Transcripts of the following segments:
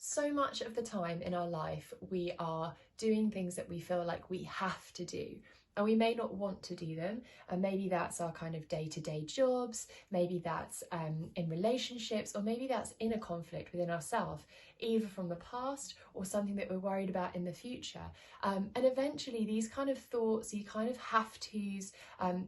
So much of the time in our life, we are doing things that we feel like we have to do. And we may not want to do them, and maybe that's our kind of day-to-day jobs, maybe that's in relationships, or maybe that's inner conflict within ourselves, either from the past or something that we're worried about in the future. And eventually these kind of thoughts, these kind of have-tos,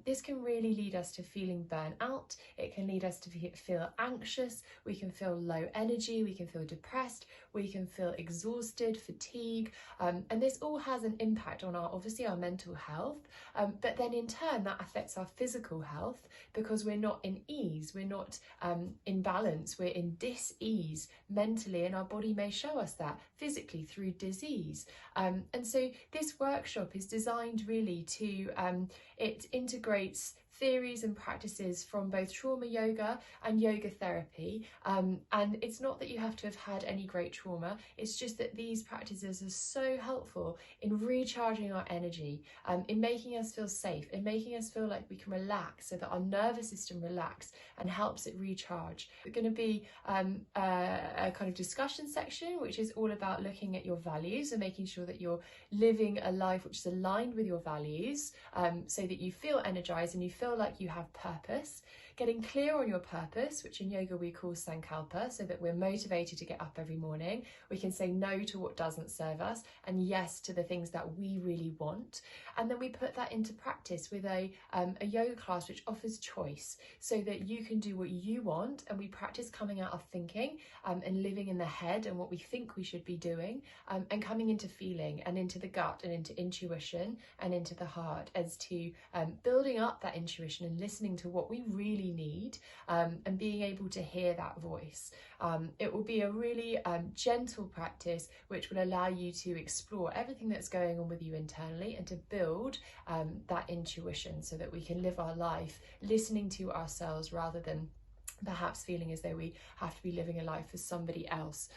this can really lead us to feeling burnt out. It can lead us to feel anxious, we can feel low energy, we can feel depressed, we can feel exhausted, fatigue, and this all has an impact on obviously our mental health, but then in turn that affects our physical health because we're not in ease, we're not in balance, we're in dis-ease mentally, and our body may show us that physically through disease. And so this workshop is designed really to, it integrates theories and practices from both trauma yoga and yoga therapy, and it's not that you have to have had any great trauma, it's just that these practices are so helpful in recharging our energy, in making us feel safe, in making us feel like we can relax so that our nervous system relax and helps it recharge. We're going to be a kind of discussion section which is all about looking at your values and making sure that you're living a life which is aligned with your values, so that you feel energized and you feel like you have purpose. Getting clear on your purpose, which in yoga we call sankalpa, so that we're motivated to get up every morning. We can say no to what doesn't serve us and yes to the things that we really want. And then we put that into practice with a yoga class which offers choice, so that you can do what you want, and we practice coming out of thinking and living in the head and what we think we should be doing, and coming into feeling and into the gut and into intuition and into the heart, as to building up that intuition and listening to what we really need, and being able to hear that voice. It will be a really gentle practice which will allow you to explore everything that's going on with you internally and to build that intuition so that we can live our life listening to ourselves rather than perhaps feeling as though we have to be living a life for somebody else.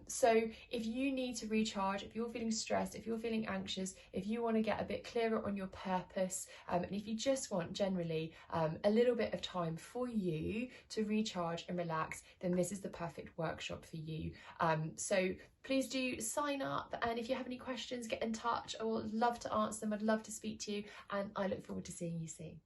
So if you need to recharge, if you're feeling stressed, if you're feeling anxious, if you want to get a bit clearer on your purpose, and if you just want generally a little bit of time for you to recharge and relax, then this is the perfect workshop for you. So please do sign up, and if you have any questions, get in touch. I would love to answer them. I'd love to speak to you, and I look forward to seeing you soon.